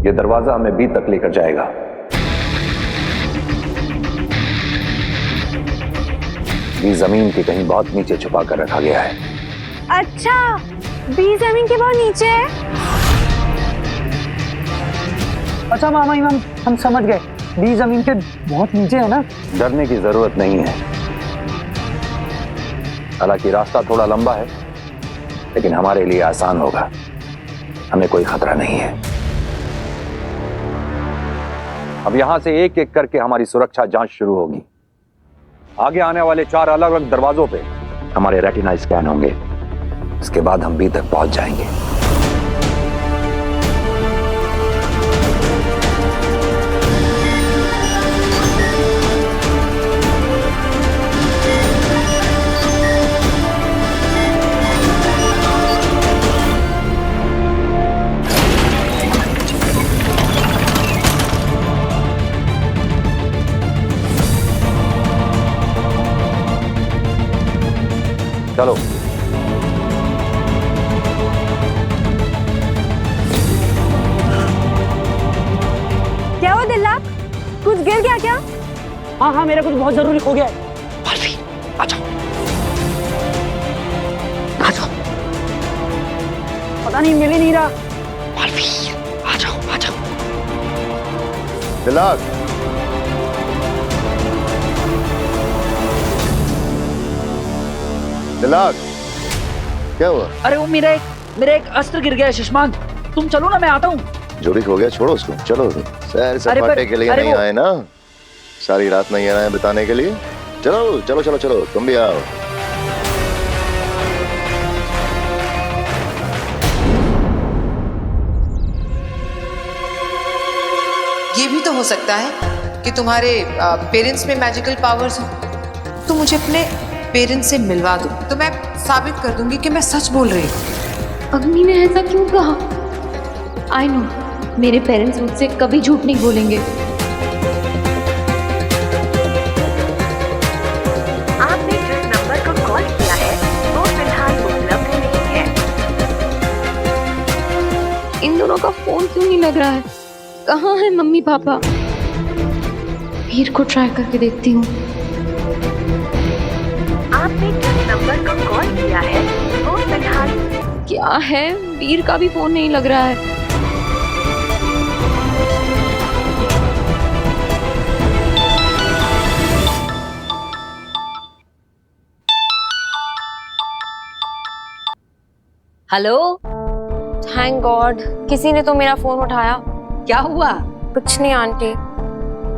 ये दरवाजा हमें बी तक लेकर जाएगा। बी जमीन के कहीं बहुत नीचे छुपा कर रखा गया है। अच्छा, बी जमीन के बहुत नीचे है। अच्छा मामा इमाम, हम समझ गए, बी जमीन के बहुत नीचे है ना। डरने की जरूरत नहीं है। हालांकि रास्ता थोड़ा लंबा है, लेकिन हमारे लिए आसान होगा। हमें कोई खतरा नहीं है। अब यहां से एक एक करके हमारी सुरक्षा जांच शुरू होगी। आगे आने वाले 4 अलग अलग दरवाजों पे हमारे रेटिना स्कैन होंगे। इसके बाद हम बी तक पहुंच जाएंगे। चलो। क्या हुआ दिल्लाक? कुछ गिर गया क्या? हाँ, मेरा कुछ बहुत जरूरी हो गया है। मालवी, आ जाओ। आ जाओ। पता नहीं, मिल ही नहीं रहा। मालवी, आ जाओ, आ जाओ। दिल्लाक, दिल्लाक, क्या हुआ? अरे वो मेरा एक अस्त्र गिर गया है शशमान। तुम चलो ना, मैं आता हूँ। जोड़ी हो गया, छोड़ो उसको, चलो। सैर सपाटे के लिए नहीं आए ना, सारी रात नहीं आए बिताने के लिए। चलो चलो चलो चलो, तुम भी आओ। ये भी तो हो सकता है कि तुम्हारे पेरेंट्स में मैजिकल पावर्स हो। तो मुझे अपने पेरेंट्स से मिलवा दो, तो मैं साबित कर दूंगी कि मैं सच बोल रही हूँ। अग्नि ने ऐसा क्यों कहा? आई नो, मेरे पेरेंट्स मुझसे कभी झूठ नहीं बोलेंगे। आपने जिस नंबर को कॉल किया है वो फिलहाल उपलब्ध नहीं है। इन दोनों का फोन क्यों नहीं लग रहा है? कहाँ है मम्मी पापा? वीर को ट्राई करके देखती हूँ। आपने जिस नंबर को कॉल किया है वो फिलहाल। क्या है, वीर का भी फोन नहीं लग रहा है। हेलो। थैंक गॉड, किसी ने तो मेरा फोन उठाया। क्या हुआ? कुछ नहीं आंटी,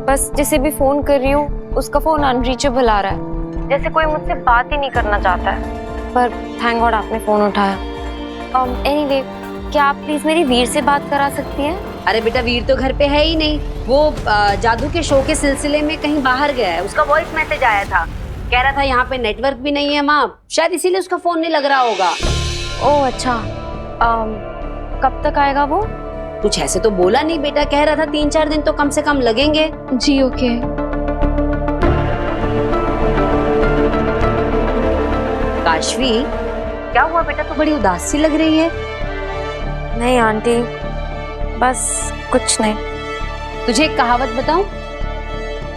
बस जिसे भी फोन कर रही हूँ उसका फोन अनरीचेबल आ रहा है, जैसे कोई मुझसे बात ही नहीं करना चाहता है। पर थैंक गॉड आपने फोन उठाया। एनीवे, क्या आप प्लीज मेरी वीर से बात करा सकती हैं? अरे बेटा, वीर तो घर पे है ही नहीं। वो जादू के शो के सिलसिले में कहीं बाहर गया है। उसका वॉइस मैसेज आया था, कह रहा था यहाँ पे नेटवर्क भी नहीं है माँ, शायद इसीलिए उसका फोन नहीं लग रहा होगा। ओह अच्छा, कब तक आएगा वो? कुछ ऐसे तो बोला नहीं बेटा, कह रहा था 3-4 दिन तो कम से कम लगेंगे। जी ओके। काशवी, क्या हुआ बेटा, तो बड़ी उदास सी लग रही है। नहीं आंटी, बस कुछ नहीं। तुझे एक कहावत बताऊं?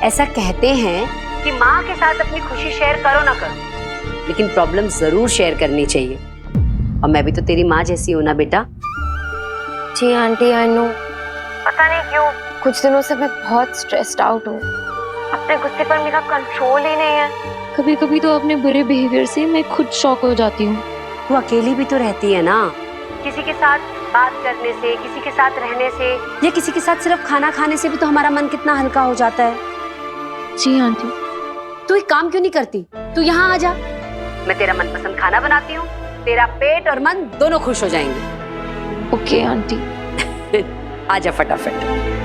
ऐसा कहते हैं कि माँ के साथ अपनी खुशी शेयर करो ना करो, लेकिन प्रॉब्लम जरूर शेयर करनी चाहिए। और मैं भी तो तेरी माँ जैसी हूं ना बेटा। जी आंटी, आई नो। पता नहीं क्यों कुछ दिनों से मैं बहुत स्ट्रेस्ड आउट हूँ। अपने गुस्से पर मेरा कंट्रोल ही नहीं है। कभी कभी तो अपने बुरे बिहेवियर से मैं खुद शॉक हो जाती हूँ। तू अकेली भी तो रहती है ना, किसी के साथ बात करने से, किसी के साथ रहने से, या किसी के साथ सिर्फ खाना खाने से भी तो हमारा मन कितना हल्का हो जाता है। जी आंटी। तू एक काम क्यों नहीं करती, तू यहाँ आ जा, मैं तेरा मनपसंद खाना बनाती हूँ, तेरा पेट और मन दोनों खुश हो जाएंगे। Okay aunty. आजा फटाफट।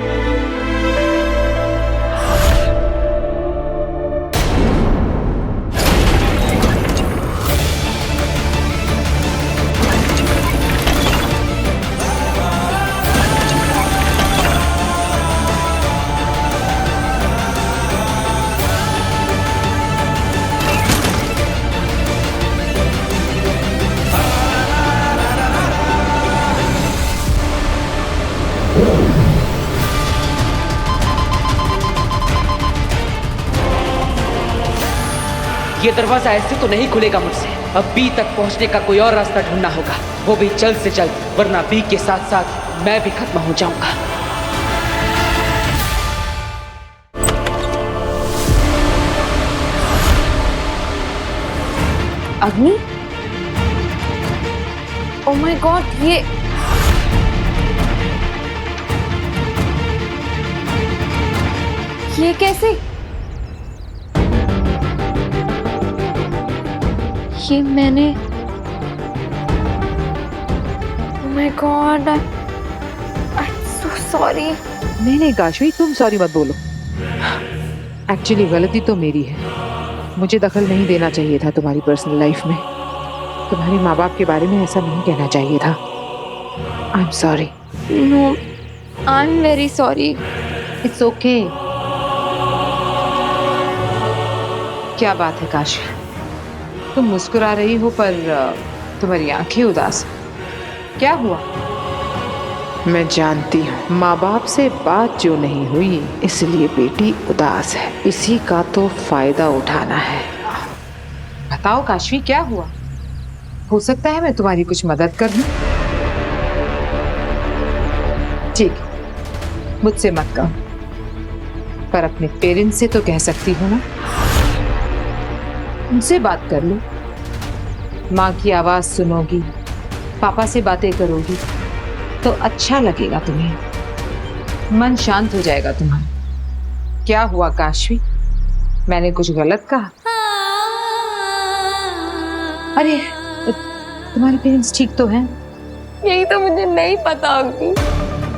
ये दरवाजा ऐसे तो नहीं खुलेगा मुझसे। अब बी तक पहुंचने का कोई और रास्ता ढूंढना होगा, वो भी जल्द से जल्द, वरना बी के साथ साथ मैं भी खत्म हो जाऊंगा। अग्नि, ओह माय गॉड, ये कैसे? ये मैंने, oh my God, I am so sorry. नहीं काशवी, तुम सॉरी मत बोलो। एक्चुअली गलती तो मेरी है, मुझे दखल नहीं देना चाहिए था तुम्हारी पर्सनल लाइफ में। तुम्हारे माँ बाप के बारे में ऐसा नहीं कहना चाहिए था। I am sorry. No, I am very sorry. It's okay. क्या बात है काशवी, तुम मुस्कुरा रही हो पर तुम्हारी आंखें उदास हैं। क्या हुआ? मैं जानती हूँ माँ बाप से बात जो नहीं हुई इसलिए बेटी उदास है, इसी का तो फायदा उठाना है। बताओ काशवी, क्या हुआ? हो सकता है मैं तुम्हारी कुछ मदद कर दूं। ठीक, मुझसे मत कहो, पर अपने पेरेंट्स से तो कह सकती हो ना। उनसे बात कर लो, माँ की आवाज सुनोगी, पापा से बातें करोगी तो अच्छा लगेगा तुम्हें, मन शांत हो जाएगा तुम्हारा। क्या हुआ काशवी, मैंने कुछ गलत कहा? अरे तुम्हारे पेरेंट्स ठीक तो हैं? यही तो मुझे नहीं पता अग्नि,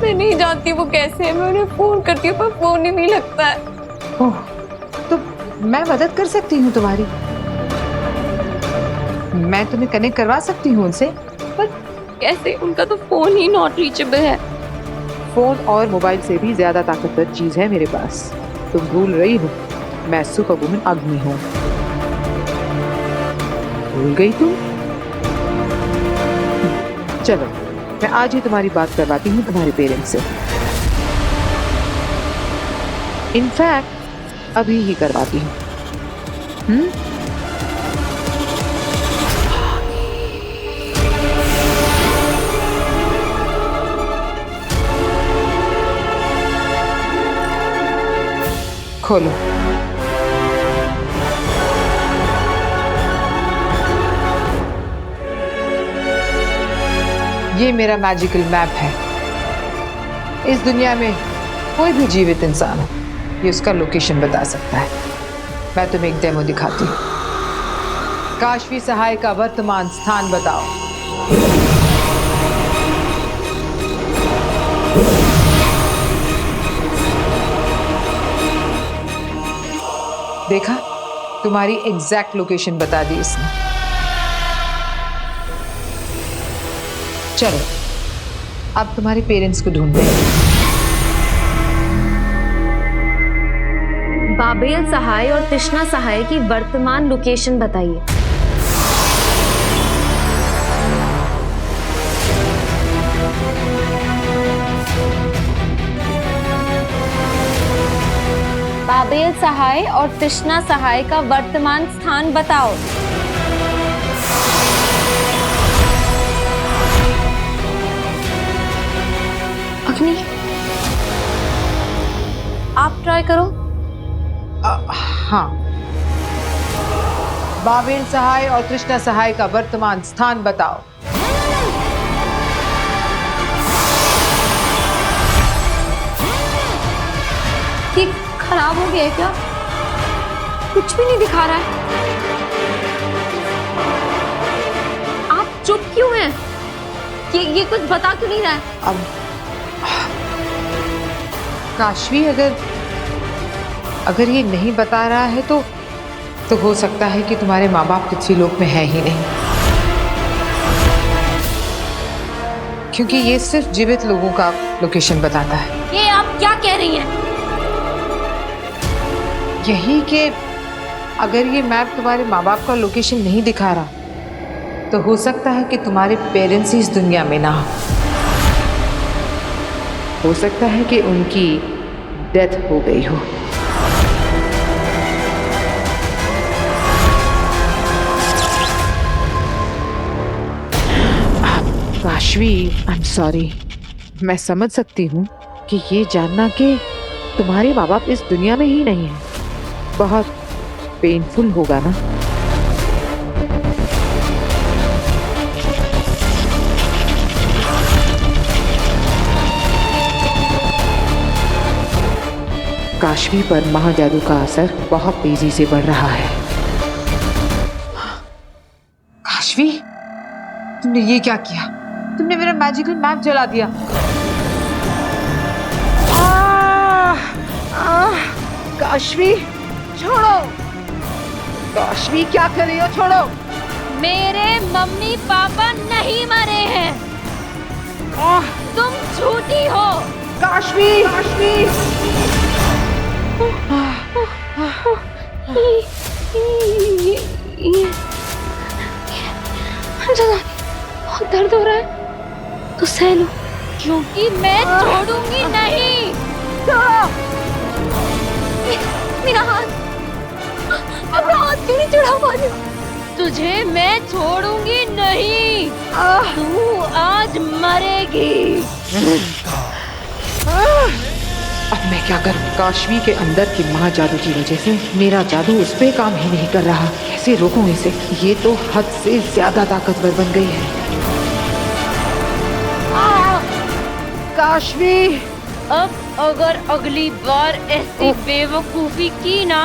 मैं नहीं जानती वो कैसे है। मैं उन्हें फोन करती हूँ पर फोन ही नहीं लगता है। ओह, तो मैं मदद कर सकती हूँ तुम्हारी, मैं तुम्हें कनेक्ट करवा सकती हूँ उनसे। पर कैसे? उनका तो फोन ही नॉट रीचेबल है। फोन और मोबाइल से भी ज्यादा ताकतवर चीज है मेरे पास। तुम भूल रही हो, मैं सुपर वुमन अग्नि हूँ। भूल गई तुम? चलो, मैं आज ही तुम्हारी बात करवाती हूँ तुम्हारे पेरेंट्स से। इनफैक्ट अभी ही करवाती हूँ। खोलो। ये मेरा मैजिकल मैप है। इस दुनिया में कोई भी जीवित इंसान हो, ये उसका लोकेशन बता सकता है। मैं तुम्हें एक डेमो दिखाती हूँ। काशवी सहाय का वर्तमान स्थान बताओ। देखा, तुम्हारी एग्जैक्ट लोकेशन बता दी इसने। चलो, अब तुम्हारे पेरेंट्स को ढूंढते हैं। बाबेल सहाय और तृष्णा सहाय की वर्तमान लोकेशन बताइए। बाबेल सहाय और तृष्णा सहाय का वर्तमान स्थान बताओ। अग्नि, आप ट्राई करो। हाँ, बाबेल सहाय और तृष्णा सहाय का वर्तमान स्थान बताओ। ये खराब हो गया है क्या? कुछ भी नहीं दिखा रहा है। आप चुप क्यों हैं? ये कुछ बता क्यों नहीं रहा है? अब काशवी, अगर ये नहीं बता रहा है तो हो सकता है कि तुम्हारे माँ बाप पृथ्वी लोक में है ही नहीं, क्योंकि ये सिर्फ जीवित लोगों का लोकेशन बताता है। ये आप क्या कह रही हैं? यही कि अगर ये मैप तुम्हारे माँ बाप का लोकेशन नहीं दिखा रहा तो हो सकता है कि तुम्हारे पेरेंट्स ही इस दुनिया में ना हो सकता है कि उनकी डेथ हो गई हो। काशवी, आई एम सॉरी। मैं समझ सकती हूँ कि ये जानना कि तुम्हारे माँ बाप इस दुनिया में ही नहीं है बहुत पेनफुल होगा ना। काशवी पर महाजादू का असर बहुत तेजी से बढ़ रहा है। काशवी, तुमने ये क्या किया? तुमने मेरा मैजिकल मैप जला दिया। काशवी छोड़ो, काशवी क्या कर रही हो? छोड़ो। मेरे मम्मी पापा नहीं मरे हैं, तुम झूठी हो। काशवी, काशवी। बहुत दर्द हो रहा है तो सह लो, क्योंकि मैं छोड़ूंगी नहीं। मेरा हाथ क्यों नहीं चढ़ा पा रही? तुझे मैं छोड़ूंगी नहीं, तू आज मरेगी। अब मैं क्या करूं? काशवी के अंदर की महाजादू की वजह से मेरा जादू उस पे काम ही नहीं कर रहा। कैसे रोकूं इसे? ये तो हद से ज्यादा ताकतवर बन गई है। काशवी, अब अगर अगली बार ऐसी बेवकूफी की ना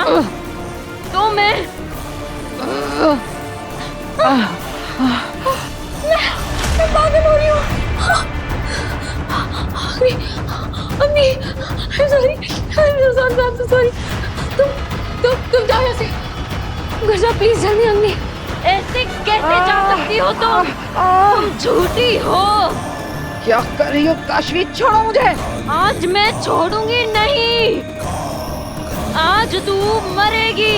तो मैं पागल हो रही हूँ। अम्मी, I'm so sorry। तुम जाओ यहाँ से, घर जाओ प्लीज जल्दी। अम्मी, ऐसे कैसे जा सकती हो तुम झूठी हो। क्या कर रही हो काशवी? छोड़ो मुझे। आज मैं छोड़ूंगी नहीं, आज तू मरेगी।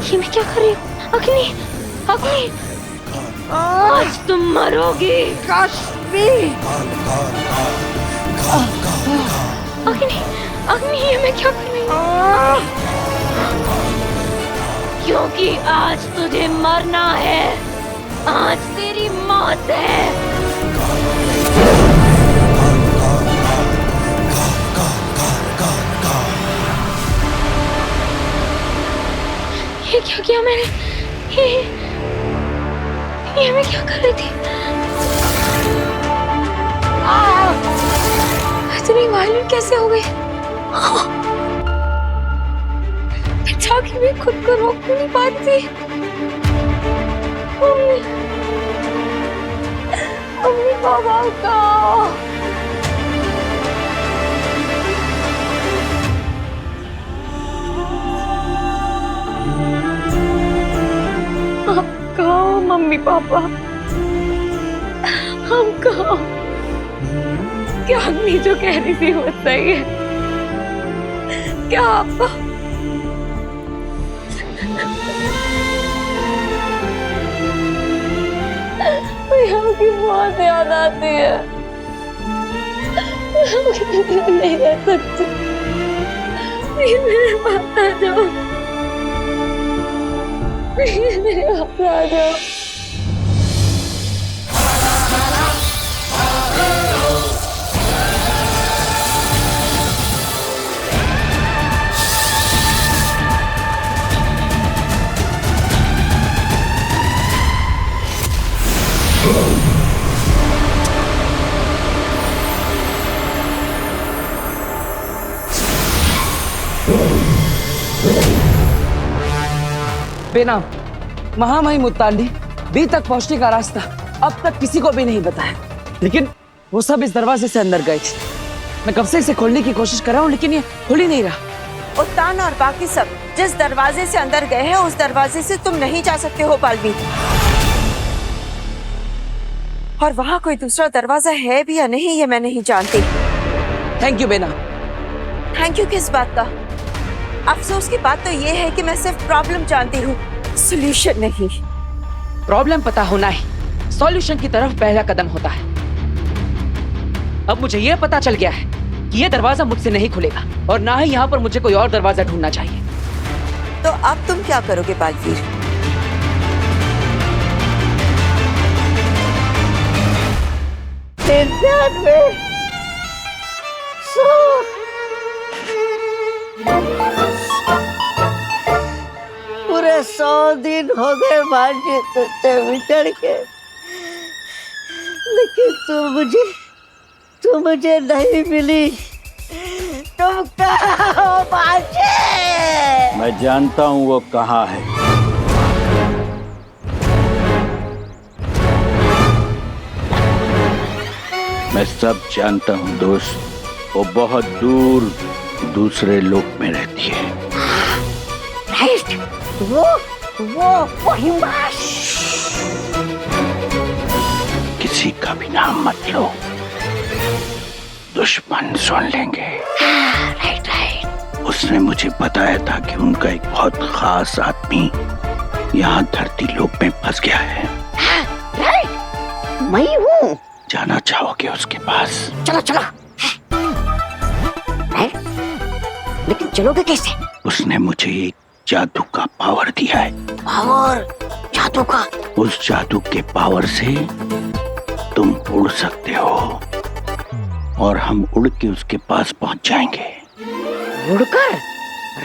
ये मैं क्या कर रही हूँ? अग्नि, अग्नि, आज तुम मरोगी। काशवी, अग्नि, अग्नि, ये मैं क्या कर रही हूँ? क्योंकि आज तुझे मरना है, आज तेरी मौत है। ये क्या किया मैंने? ये मैं क्या कर रही थी? इतनी वायलेंट कैसे हो गई? जाके भी खुद को रोक नहीं पाती। मम्मी पापा का आप कहो मम्मी पापा, हम कहो क्या अग्नि जो कह रही थी वो सही है? क्या आपको यहाँ की बहुत याद आती है। नहीं रह सकती, मेरे पास आ जाओ, मेरे पास आ जाओ। बेनाम महामहिम मुत्तांडी बी तक पहुंचने का रास्ता अब तक किसी को भी नहीं बताया, लेकिन वो सब इस दरवाजे से अंदर गए थे। मैं कब से इसे खोलने की कोशिश कर रहा हूँ, लेकिन ये खुल ही नहीं रहा। उत्तान और बाकी सब जिस दरवाजे से अंदर गए हैं उस दरवाजे से तुम नहीं जा सकते हो पालवी। और वहाँ कोई दूसरा दरवाजा है भी या नहीं ये मैं नहीं जानती। थैंक यू बेना। थैंक यू किस बात का? अफसोस की बात तो ये है कि मैं सिर्फ प्रॉब्लम जानती हूँ, सॉल्यूशन नहीं। प्रॉब्लम पता होना ही सॉल्यूशन की तरफ पहला कदम होता है। अब मुझे यह पता चल गया है कि यह दरवाजा मुझसे नहीं खुलेगा और ना ही यहाँ पर मुझे कोई और दरवाजा ढूंढना चाहिए। तो अब तुम क्या करोगे बालवीर? ध्यान में सो। पूरे 100 दिन हो गए भांजी तुझसे बिछड़ के, लेकिन तू मुझे नहीं मिली। तुम कहाँ हो भांजी? मैं जानता हूँ वो कहाँ है। मैं सब जानता हूँ दोस्त। वो बहुत दूर दूसरे लोक में रहती है। राइट, वो हिमाश। किसी का भी नाम मत लो, दुश्मन सुन लेंगे। Right right. उसने मुझे बताया था कि उनका एक बहुत खास आदमी यहाँ धरती लोक में फंस गया है। राइट, मैं हूँ। जाना चाहोगे उसके पास? चलो चलो। लेकिन चलोगे कैसे? उसने मुझे एक जादू का पावर दिया है। पावर? जादू का? उस जादू के पावर से तुम उड़ सकते हो और हम उड़ के उसके पास पहुंच जाएंगे। उड़कर?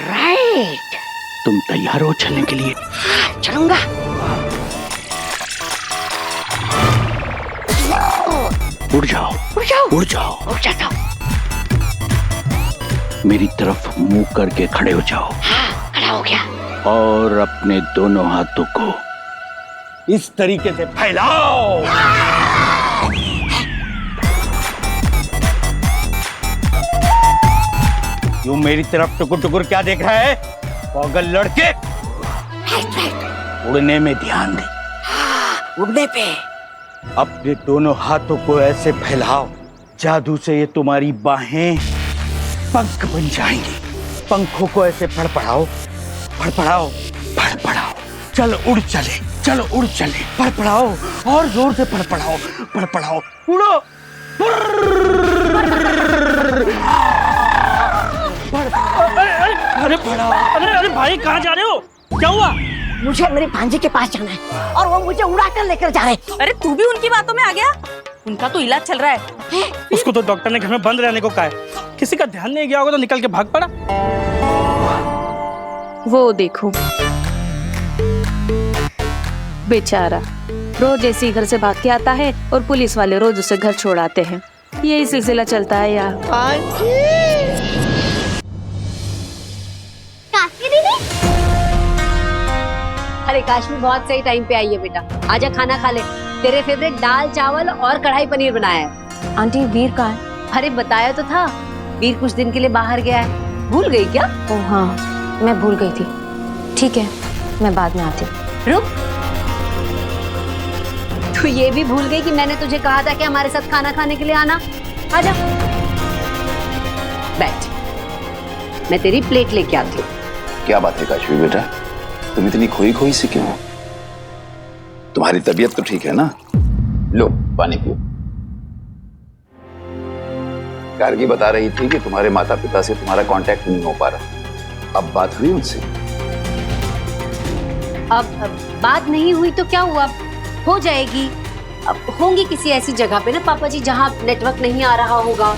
राइट। तुम तैयार हो चलने के लिए? चलूंगा। उड़ जाओ, उड़ जाओ, उड़ जाओ, उड़ जाता हूँ। मेरी तरफ मुंह करके खड़े हो जाओ। हाँ, खड़ा हो गया। और अपने दोनों हाथों को इस तरीके से फैलाओ। यूं मेरी तरफ टुकुर टुकुर क्या देख रहा है पागल लड़के? उड़ने में ध्यान दे। उड़ने पे अपने दोनों हाथों को ऐसे फैलाओ, जादू से ये तुम्हारी बाहें पंख बन जाएंगी। पंखों को ऐसे फड़फड़ाओ, फड़फड़ाओ, फड़फड़ाओ। चलो उड़ चले, चलो उड़ चले। फड़फड़ाओ और जोर से फड़फड़ाओ, फड़फड़ाओ, उड़ो। अरे अरे भाई कहाँ जा रहे हो? क्या हुआ? मुझे मेरे भांजे के पास जाना है और वो मुझे उड़ा कर लेकर जा रहे हैं। अरे तू भी उनकी बातों में आ गया? उनका तो इलाज चल रहा है। उसको तो डॉक्टर ने घर में बंद रहने को कहा है। किसी का ध्यान नहीं गया होगा तो निकल के भाग पड़ा। वो देखो बेचारा रोज ऐसे ही घर से भाग के आता है और पुलिस वाले रोज उसे घर छोड़ आते हैं। यही सिलसिला चलता है यार। अरे काश्मीर बहुत सही टाइम पे आई है बेटा। आजा खाना खा ले। तेरे फेवरेट दाल चावल और कढ़ाई पनीर बनाया है। आंटी वीर कहाँ है? अरे बताया तो था, वीर कुछ दिन के लिए बाहर गया है। भूल गई क्या? ओह हाँ, मैं भूल गई थी। ठीक है, मैं बाद में आती हूँ। रुक, तू ये भी भूल गई कि मैंने तुझे कहा था कि हमारे साथ खाना खाने के लिए आना। आजा बैठ, मैं तेरी प्लेट लेके आती हूँ। क्या बात है काशवी बेटा, तुम इतनी खोई खोई सी क्यों हो? तुम्हारी तबीयत तो ठीक है ना? लो पानी पियो। गार्गी बता रही थी कि तुम्हारे माता पिता से तुम्हारा कांटेक्ट नहीं हो पा रहा। अब बात हुई उनसे? अब बात नहीं हुई तो क्या हुआ, हो जाएगी। अब होंगी किसी ऐसी जगह पे ना पापा जी जहाँ नेटवर्क नहीं आ रहा होगा।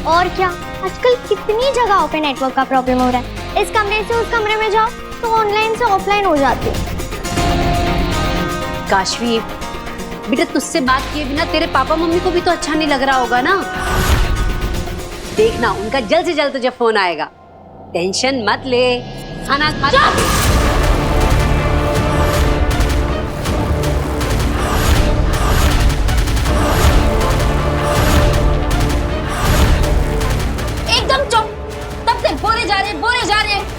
और क्या, आजकल कितनी जगहों पे नेटवर्क का प्रॉब्लम हो रहा है। इस कमरे से उस कमरे में जाओ तो ऑनलाइन से ऑफलाइन हो जाती है। काशवी बेटा, तुझसे बात किए बिना तेरे पापा मम्मी को भी तो अच्छा नहीं लग रहा होगा ना। देखना उनका जल्द से जल्द तुझे फोन आएगा। टेंशन मत ले, खाना खा। एकदम चुप। तब से बोले जा रहे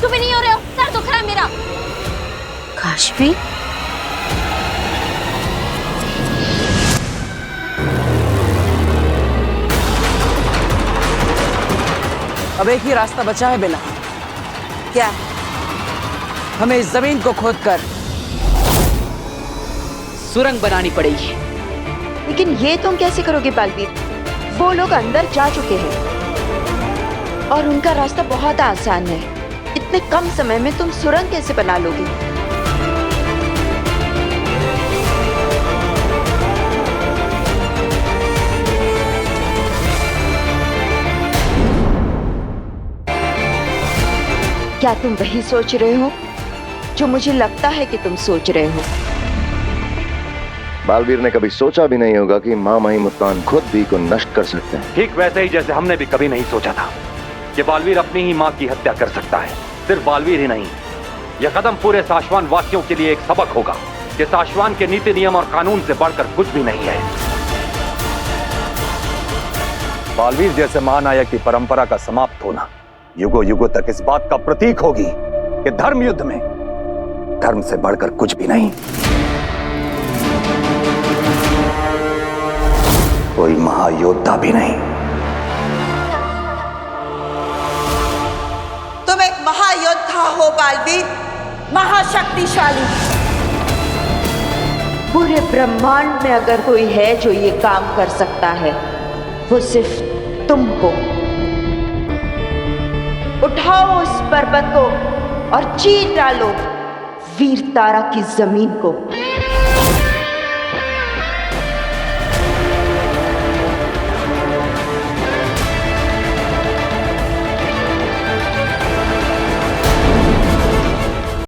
चुप ही नहीं हो रहे हो। सर दुख रहा है मेरा। काशवी अब एक ही रास्ता बचा है बेला। क्या? हमें इस जमीन को खोदकर सुरंग बनानी पड़ेगी। लेकिन ये तुम कैसे करोगे बालवीर? वो लोग अंदर जा चुके हैं और उनका रास्ता बहुत आसान है। इतने कम समय में तुम सुरंग कैसे बना लोगे? क्या तुम वही सोच रहे हो जो मुझे लगता है कि तुम सोच रहे हो? बालवीर ने कभी सोचा भी नहीं होगा कि माँ माही मुल्तान खुद भी को नष्ट कर सकते हैं। ठीक वैसे ही जैसे हमने भी कभी नहीं सोचा था कि बालवीर अपनी ही माँ की हत्या कर सकता है। सिर्फ बालवीर ही नहीं, यह कदम पूरे साशवान वासियों के लिए एक सबक होगा कि साशवान के नीति नियम और कानून से बढ़कर कुछ भी नहीं है। बालवीर जैसे महानायक की परंपरा का समाप्त होना युगों युगों तक इस बात का प्रतीक होगी कि धर्म युद्ध में धर्म से बढ़कर कुछ भी नहीं। कोई महायोद्धा भी नहीं। तुम एक महायोद्धा हो बालवीर, महाशक्तिशाली। पूरे ब्रह्मांड में अगर कोई है जो ये काम कर सकता है वो सिर्फ तुम हो। उठाओ उस पर्वत को और चीर डालो वीर तारा की जमीन को।